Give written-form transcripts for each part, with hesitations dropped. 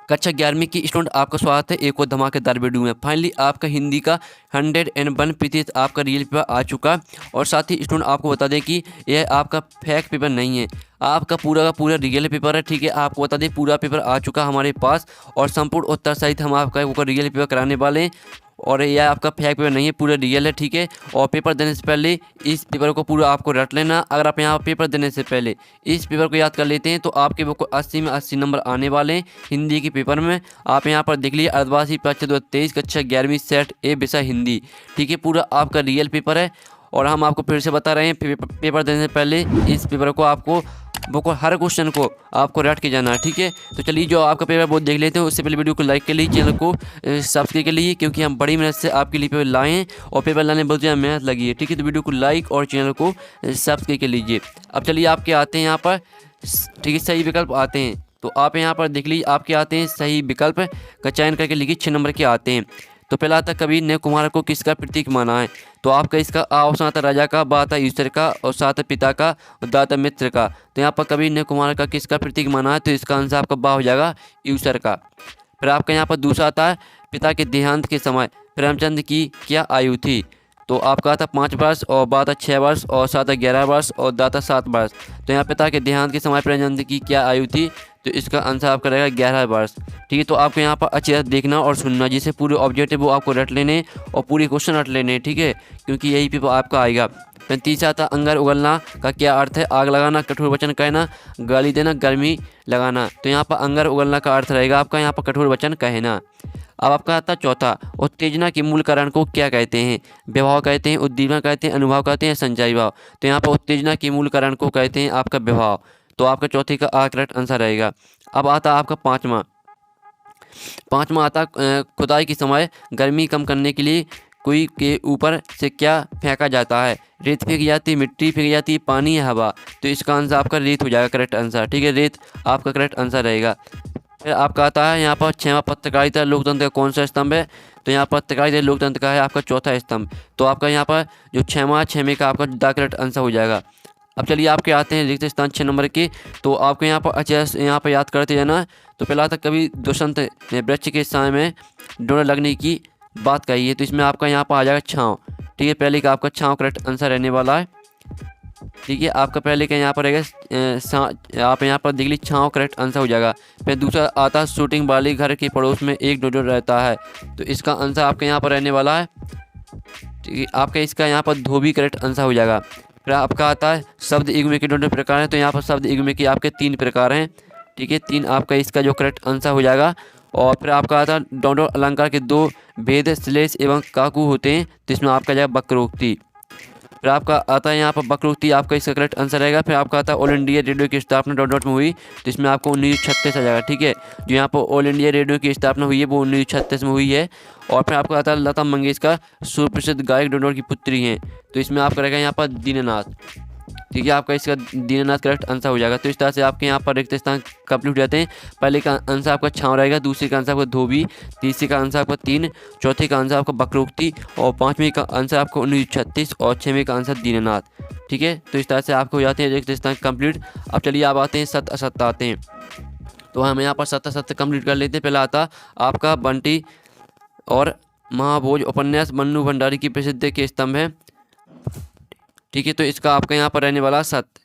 कक्षा 11वीं की स्टूडेंट आपका स्वागत है एक और धमाकेदार वीडियो में। फाइनली आपका हिंदी का 101% आपका रियल पेपर आ चुका। और साथ ही स्टूडेंट आपको बता दें कि यह आपका फेक पेपर नहीं है, आपका पूरा का पूरा रियल पेपर है। ठीक है, आपको बता दें पूरा पेपर आ चुका हमारे पास और संपूर्ण उत्तर सहित हम आपका रियल पेपर कराने वाले हैं। और यह आपका फेक पेपर नहीं है, पूरा रियल है। ठीक है, और पेपर देने से पहले इस पेपर को पूरा आपको रट लेना। अगर आप यहाँ पेपर देने से पहले इस पेपर को याद कर लेते हैं तो आपके वो को 80 में 80 नंबर आने वाले हैं हिंदी के पेपर में। आप यहाँ पर देख लीजिए, अर्धवार्षिक परीक्षा 2023 कक्षा 11वीं सेट ए विषय हिंदी। ठीक है, पूरा आपका रियल पेपर है। और हम आपको फिर से बता रहे हैं, पेपर देने से पहले इस पेपर को आपको हर क्वेश्चन को आपको रट के जाना है। ठीक है, तो चलिए जो आपका पेपर बहुत देख लेते हैं। उससे पहले वीडियो को लाइक कर लीजिए, चैनल को सब्सक्राइब कर लीजिए, क्योंकि हम बड़ी मेहनत से आपके लिए पेपर लाए हैं और पेपर लाने में बहुत ज़्यादा मेहनत लगी है। ठीक है, तो वीडियो को लाइक और चैनल को सब्सक्राइब कर लीजिए। अब चलिए आपके आते हैं यहाँ पर, ठीक है, सही विकल्प आते हैं। तो आप यहाँ पर देख लीजिए, आपके आते हैं सही विकल्प का चयन करके लिखिए। 6 नंबर के आते हैं। तो पहला आता कबीर ने कुम्हार को किसका प्रतीक माना है। तो आपका इसका ऑप्शन आता राजा का, बा आता ईश्वर का, और साथ पिता का, और दा आता मित्र का। तो यहाँ पर कबीर ने कुम्हार का किसका प्रतीक माना है, तो इसका आंसर आपका बा हो जाएगा, ईश्वर का। फिर आपका यहाँ पर दूसरा आता है पिता के देहांत के समय प्रेमचंद की क्या आयु थी। तो आपका आता 5 वर्ष, और बा आता 6 वर्ष, और सात 11 वर्ष, और दाता 7 वर्ष। तो यहाँ पिता के देहांत के समय प्रेमचंद की क्या आयु थी, तो इसका आंसर आपका रहेगा 11 वर्ष। ठीक है, तो आपको यहाँ पर अच्छी तरह देखना और सुनना, जिससे पूरे ऑब्जेक्टिव वो आपको रट लेने और पूरे क्वेश्चन रट लेने। ठीक है, क्योंकि यही पेपर आपका आएगा। फिर तीसरा था अंगार उगलना का क्या अर्थ है। आग लगाना, कठोर वचन कहना, गाली देना, गर्मी लगाना। तो यहाँ पर अंगार उगलना का अर्थ रहेगा आपका यहाँ पर कठोर वचन कहना। अब आपका आता चौथा, उत्तेजना के मूल कारण को क्या कहते हैं। विभाव कहते हैं, उद्दीपना कहते हैं, अनुभव कहते हैं, संचय भाव। तो यहाँ पर उत्तेजना के मूल कारण को कहते हैं आपका विभाव। तो आपका चौथे का करेक्ट आंसर रहेगा। अब आता आपका पाँचवा आता खुदाई के समय गर्मी कम करने के लिए कुएं के ऊपर से क्या फेंका जाता है। रेत फेंकी जाती है, मिट्टी फेंकी जाती है, पानी या हवा। तो इसका आंसर आपका रेत हो जाएगा, करेक्ट आंसर। ठीक है, रेत आपका करेक्ट आंसर रहेगा। फिर आपका आता है यहाँ पर 6वां, पत्रकारिता लोकतंत्र का कौन सा स्तंभ है। तो यहाँ पर पत्रकारिता लोकतंत्र का है आपका चौथा स्तंभ। तो आपका यहाँ पर जो 6वें का आपका द करेक्ट आंसर हो जाएगा। अब चलिए आपके आते हैं रिक्त स्थान 6 नंबर के। तो आपको यहाँ पर अच्छा यहाँ पर याद करते जाना। तो पहला था कभी दुष्यंत ने वृक्ष के साय में डोर लगने की बात कही है। तो इसमें आपका यहाँ पर आ जाएगा छाँव। ठीक है, पहले का आपका छाँव करेक्ट आंसर रहने वाला है। ठीक है, आपका पहले का यहाँ पर रहेगा, आप यहाँ पर देख लीजिए, छाँव करेक्ट आंसर हो जाएगा। फिर दूसरा आता है शूटिंग वाले घर के पड़ोस में एक डोर रहता है। तो इसका आंसर आपके यहाँ पर रहने वाला है। ठीक है, आपका इसका यहाँ पर धोबी करेक्ट आंसर हो जाएगा। फिर आपका आता है शब्द युग्म के दोनों प्रकार हैं। तो यहाँ पर शब्द युग्म के आपके 3 प्रकार हैं। ठीक है, 3 आपका इसका जो करेक्ट आंसर हो जाएगा। और फिर आपका आता है डोंडो अलंकार के 2 भेद श्लेष एवं काकू होते हैं। तो इसमें आपका जाएगा वक्रोक्ति। फिर आपका आता है यहाँ पर वक्रोक्ति, आपका इसका करेक्ट आंसर रहेगा। फिर आपका आता है ऑल इंडिया रेडियो की स्थापना डॉट में हुई। तो इसमें आपको 1936 आ जाएगा। ठीक है, जो यहाँ पर ऑल इंडिया रेडियो की स्थापना हुई है वो 1936 में हुई है। और फिर आपको आता है लता मंगेशकर सुप्रसिद्ध गायक डॉट की पुत्री हैं। तो इसमें आपका रहेगा यहाँ पर दीननाथ। ठीक है, आपका इसका दीननाथ करेक्ट आंसर हो जाएगा। तो इस तरह से आपके यहाँ पर रिक्त स्थान कंप्लीट हो जाते हैं। पहले का आंसर आपका छाँव रहेगा, दूसरे का आंसर आपका धोबी, तीसरे का आंसर आपका 3, चौथे का आंसर आपका वक्रोक्ति, और 5वें का आंसर आपका 1936, और 6वें का आंसर दीननाथ। ठीक है, तो इस तरह से आपको हो जाते हैं रिक्त स्थान कंप्लीट। अब चलिए आप आते हैं सत्य असत्य आते हैं। तो हम यहाँ पर सत्य असत्य कंप्लीट कर लेते हैं। पहला आता आपका बंटी और महाभोज उपन्यास मन्नू भंडारी की प्रसिद्ध के स्तंभ है। ठीक है, तो इसका आपका यहाँ पर रहने वाला सत्य।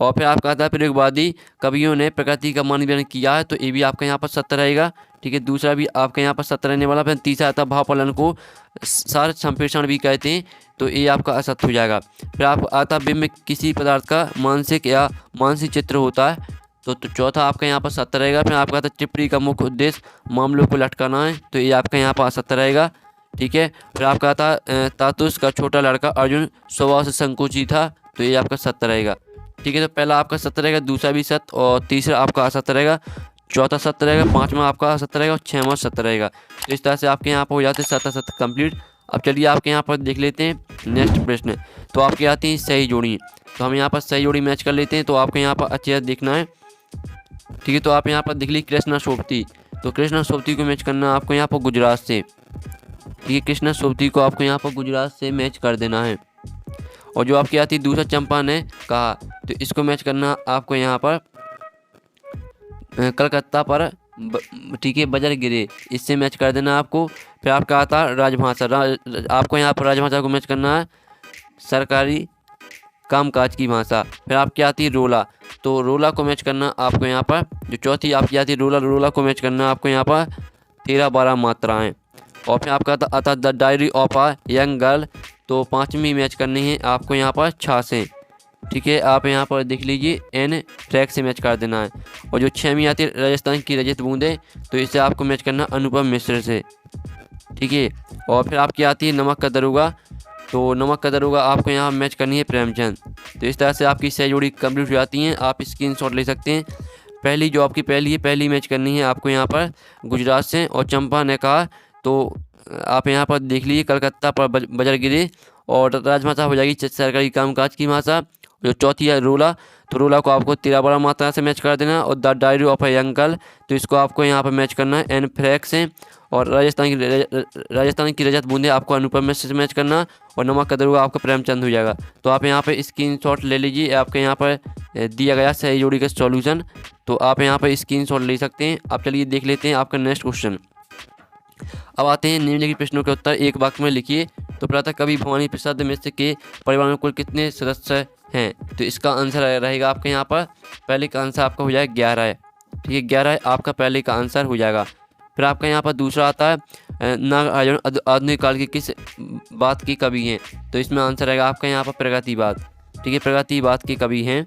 और फिर आपका आता है प्रयोगवादी कवियों ने प्रकृति का मानवीकरण किया है। तो ये भी आपका यहाँ पर सत्य रहेगा। ठीक है, दूसरा भी आपका यहाँ पर सत्य रहने वाला। फिर तीसरा आता है भावफलन को सार संप्रेषण भी कहते हैं। तो ये आपका असत्य हो जाएगा। फिर आप आता बिंब किसी पदार्थ का मानसिक या मानसिक चित्र होता है। तो चौथा आपका यहाँ पर सत्य रहेगा। फिर आपका आता टिप्पणी का मुख्य उद्देश्य मामलों को लटकाना है। तो ये आपका यहाँ पर असत्य रहेगा। ठीक है, फिर आपका आता तातुस का छोटा लड़का अर्जुन स्वभाव से संकोची था। तो ये आपका सत्य रहेगा। ठीक है, तो पहला आपका सत्य रहेगा, दूसरा भी सत्य, और तीसरा आपका असत्य रहेगा, चौथा सत्य रहेगा, 5वां आपका असत्य रहेगा, और 6वां सत्य रहेगा। तो इस तरह से आपके यहाँ पर हो जाते हैं सत्य सत्य कंप्लीट। अब चलिए आपके यहाँ पर देख लेते हैं नेक्स्ट प्रश्न। तो आपके आती हैं सही जोड़ी। तो हम यहाँ पर सही जोड़ी मैच कर लेते हैं। तो आपको यहाँ पर अच्छे से देखना है। ठीक है, तो आप यहाँ पर देख लीजिए कृष्णा सोबती। तो कृष्णा सोबती को मैच करना आपको यहाँ पर गुजरात से। ठीक है, कृष्णा सोबती को आपको यहाँ पर गुजरात से मैच कर देना है। और जो आपकी आती दूसरा चंपा ने कहा, तो इसको मैच करना आपको यहाँ पर कलकत्ता पर ठीक है, बजर गिरे, इससे मैच कर देना आपको। फिर आपका आता है राजभाषा, आपको यहाँ पर राजभाषा को मैच करना है सरकारी कामकाज की भाषा। फिर आपकी आती है रोला, तो रोला को मैच करना आपको यहाँ पर, जो चौथी आपकी आती है रोला, रोला को मैच करना आपको यहाँ पर 13-12 मात्राएं। और फिर आपका आता the diary of a young girl, तो पाँचवीं मैच करनी है आपको यहाँ पर छः से। ठीक है, आप यहाँ पर देख लीजिए एन ट्रैक से मैच कर देना है। और जो छवीं आती है राजस्थान की रजत बूंदे, तो इसे आपको मैच करना अनुपम मिश्र से। ठीक है, और फिर आपकी आती है नमक का दरोगा, तो नमक का दरोगा आपको यहाँ मैच करनी है प्रेमचंद। तो इस तरह से आपकी 6 जोड़ी कंप्लीट हो जाती हैं। आप स्क्रीनशॉट ले सकते हैं। पहली जो आपकी पहली मैच करनी है आपको यहाँ पर गुजरात से, और चंपा ने कहा, तो आप यहाँ पर देख लीजिए कलकत्ता पर बजर गिरे, और राजभाषा हो जाएगी सरकारी कामकाज की भाषा। जो चौथी है रोला, तो रोला को आपको 13-12 मात्रा से मैच कर देना। और the diary of a young girl, तो इसको आपको यहाँ पर मैच करना है एन फ्रैक से। और राजस्थान की रजत बूंदे आपको अनुपम मिश्र से मैच करना। और नमक का दरोगा आपका प्रेमचंद हो जाएगा। तो आप यहाँ पे स्क्रीनशॉट ले लीजिए, आपके यहाँ पर दिया गया सही जोड़ी का सॉल्यूशन, तो आप यहाँ पर स्क्रीनशॉट ले सकते हैं। आप चलिए देख लेते हैं आपका नेक्स्ट क्वेश्चन। अब आते हैं निम्नलिखित प्रश्नों के उत्तर एक वाक्य में लिखिए। तो प्रातः कवि भवानी प्रसाद मिश्र के परिवार में कुल कितने सदस्य हैं? तो इसका आंसर रहेगा आपके यहाँ पर, पहले का आंसर आपका हो जाएगा 11 है। ठीक है, 11 आपका पहले का आंसर हो जाएगा। फिर आपका यहाँ पर दूसरा आता है नागार्जुन आधुनिक काल की किस बात की कवि हैं? तो इसमें आंसर रहेगा आपका यहाँ पर प्रगतिवाद। ठीक है, प्रगतिवाद के कवि हैं,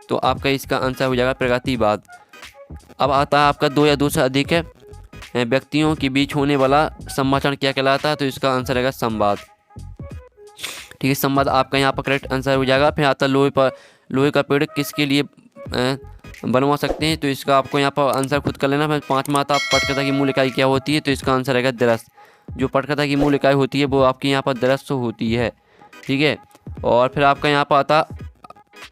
तो आपका इसका आंसर हो जाएगा प्रगतिवाद। अब आता है आपका 2 या 2 से अधिक व्यक्तियों के बीच होने वाला संभाषण क्या कहलाता है? तो इसका आंसर रहेगा संवाद। ठीक है, संवाद आपका यहाँ पर करेक्ट आंसर हो जाएगा। फिर आता है लोहे का पेड़ किसके लिए बनवा सकते हैं? तो इसका आपको यहाँ पर आंसर खुद कर लेना। फिर 5वां आता पटकथा की मूल इकाई क्या होती है? तो इसका आंसर रहेगा दरस। जो पटकथा की मूल इकाई होती है वो आपकी यहाँ पर दरस होती है। ठीक है, और फिर आपका यहाँ पर आता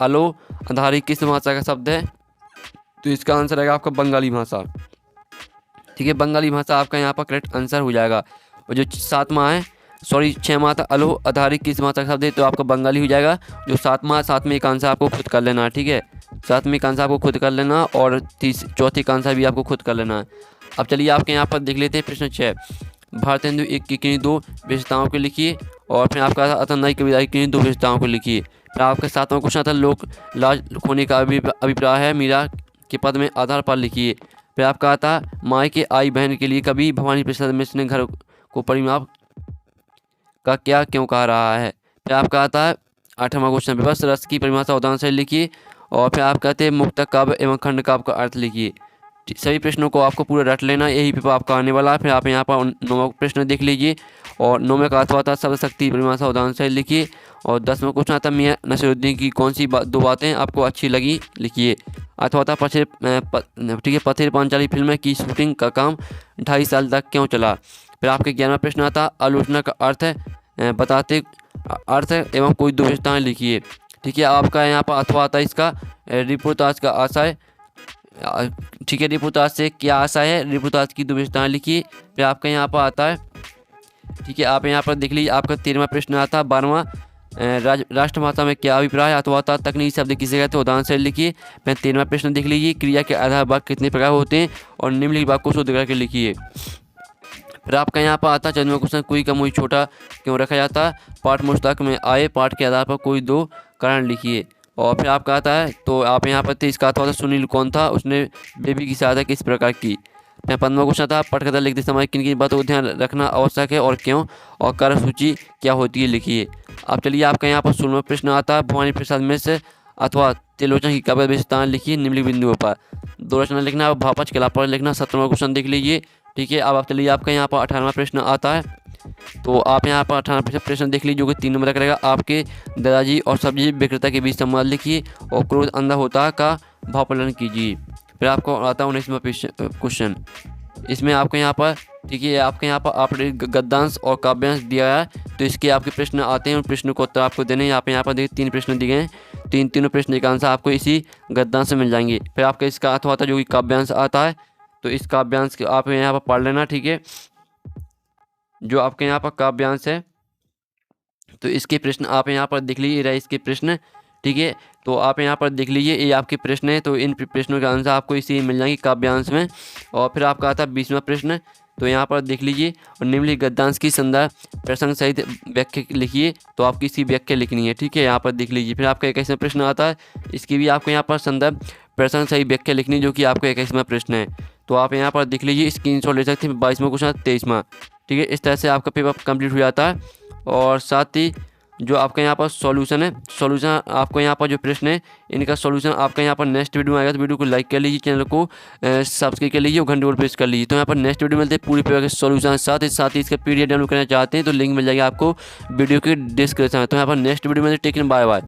अलो अंधारी किस भाषा का शब्द है? तो इसका आंसर रहेगा आपका बंगाली भाषा। ठीक है, बंगाली भाषा आपका यहाँ पर करेक्ट आंसर हो जाएगा। और जो 6वां था अलो आधारित किस भाषा का शब्द है? तो आपका बंगाली हो जाएगा। जो 7वें का आंसर आपको खुद कर लेना है। ठीक है, 7वें का आंसर आपको खुद कर लेना, और चौथे का आंसर भी आपको खुद कर लेना है। अब चलिए आपके यहाँ पर देख लेते हैं प्रश्न 6। भारतेंदु एक की किन्हीं 2 विशेषताओं को लिखिए। और फिर आपका आता नई कविता की किन्हीं 2 विशेषताओं को लिखिए। फिर आपका 7वां क्वेश्चन आता लोक लाज खोने का अभिप्राय है मीरा के पद में आधार पर लिखिए। फिर आपका आता माई के आई बहन के लिए कभी भवानी प्रसाद मिश्र ने घर को परिमाप का क्या क्यों कहा रहा है? फिर आपका आता है 8वां क्वेश्चन विवश रस की परिभाषा उदाहरण से लिखिए। और फिर आप कहते हैं मुक्तक काव्य एवं खंड काव्य का अर्थ लिखिए। सभी प्रश्नों को आपको पूरा रट लेना, यही पेपर आपका आने वाला है। फिर आप यहाँ पर 9वां प्रश्न देख लीजिए। और 9वें का अथवा आता शब्द शक्ति परिभाषा उदाहरण से लिखिए। और 10वां क्वेश्चन आता मियां नसीरुद्दीन की कौन सी 2 बातें आपको अच्छी लगी लिखिए। अथवा आता ठीक है पथेर पांचाली फिल्म की शूटिंग का काम 2.5 साल तक क्यों चला? फिर आपके 11वां प्रश्न आता आलोचना का अर्थ बताते अर्थ एवं कोई 2 विशेषताएं लिखिए। ठीक है, आपका यहाँ पर अथवा आता है इसका रिपोर्टाज का आशय। ठीक है, रिपोर्टाज से क्या आशय है? रिपोर्टाज की 2 विशेषताएं लिखिए। फिर आपका यहाँ पर आता है, ठीक है, आप यहाँ पर देख लीजिए आपका 13वां प्रश्न आता है 12वां राष्ट्रभाषा में क्या अभिप्राय है? अथवा आता तकनीकी शब्द किसे कहते हैं? उदाहरण से लिखिए। फिर 13वां प्रश्न देख लीजिए क्रिया के आधार वाक्य कितने प्रकार होते हैं? और निम्नलिखित वाक्य को शुद्ध करके लिखिए। फिर आपका यहाँ पर आता है 14वां क्वेश्चन कोई का मुँह छोटा क्यों रखा जाता है? पाठ मुश्तक में आए पाठ के आधार पर कोई 2 कारण लिखिए। और फिर आपका आता है, तो आप यहाँ पर इसका आता था सुनील कौन था, उसने बेबी की सहायता किस प्रकार की? फिर 15वां क्वेश्चन था पटकथा लिखते समय किन की बातों को ध्यान रखना आवश्यक है और क्यों? और कार्य सूची क्या होती है लिखिए। अब चलिए आपका यहाँ पर 16वां प्रश्न आता है भवानी प्रसाद मिश्र अथवा त्रिलोचन की काव्य विशेषताएं लिखिए निम्नलिखित बिंदुओं पर। 2 रचना लिखना और भापच के लाभ पर लिखना। 17वां क्वेश्चन देख लीजिए। ठीक है, अब आप चलिए आपका यहाँ पर 18वां प्रश्न आता है। तो आप यहाँ पर 18वां प्रश्न देख लीजिए जो कि 3 नंबर का रहेगा। आपके दादाजी और सब्जी विक्रेता के बीच संवाद लिखिए और क्रोध अंधा होता का भावपलन कीजिए। फिर आपको आता है 19वां क्वेश्चन। इसमें आपके यहाँ पर, ठीक है, आपके यहाँ पर आपने गद्यांश और काव्यांश दिया है, तो इसके आपके प्रश्न आते हैं। उन प्रश्नों को उत्तर आपको देने हैं। यहाँ पर देखिए 3 प्रश्न दिए गए हैं। तीनों प्रश्न का आंसर आपको इसी गद्यांश से मिल जाएंगे। फिर आपका इसका अथवा आता है जो कि काव्यांश आता है, तो इस काव्यांश के आप यहाँ पर पढ़ लेना। ठीक है, जो आपके यहाँ पर काव्यांश है, तो इसके प्रश्न आप यहाँ पर देख लीजिए। इसके प्रश्न ठीक है। तो आप यहाँ पर देख लीजिए, ये आपके प्रश्न है, तो इन प्रश्नों के आंसर आपको इसी मिल जाएंगे काव्यांश में। और फिर आपका आता है 20वां प्रश्न, तो यहाँ पर देख लीजिए, और निम्नलिखित गद्यांश की संदर्भ प्रसंग सहित व्याख्या लिखिए। तो आपकी इसी व्याख्या लिखनी है, ठीक है। यहाँ पर देख लीजिए, फिर आपका 21वां प्रश्न आता है, इसकी भी आपको यहाँ पर संदर्भ प्रसंग सही व्याख्या लिखनी, जो कि आपका 21वां प्रश्न है। तो आप यहाँ पर देख लीजिए, स्क्रीनशॉट ले सकते हैं। 22वां क्वेश्चन, 23वां, ठीक है। इस तरह से आपका पेपर कंप्लीट हो जाता है। और साथ ही जो आपका यहाँ पर सॉल्यूशन है, सॉल्यूशन आपको यहाँ पर जो प्रश्न है इनका सॉल्यूशन आपका यहाँ पर नेक्स्ट वीडियो में आएगा। तो वीडियो को लाइक कर लीजिए, चैनल को सब्सक्राइब कर लीजिए और घंटे को प्रेस कर लीजिए। तो यहाँ पर नेक्स्ट वीडियो मिलते हैं पूरी पेपर के सॉल्यूशन, साथ ही इसका PDF डाउनलोड करना चाहते हैं तो लिंक मिल जाएगा आपको वीडियो के डिस्क्रिप्शन में। तो यहाँ पर नेक्स्ट वीडियो में टेक केयर, बाय बाय।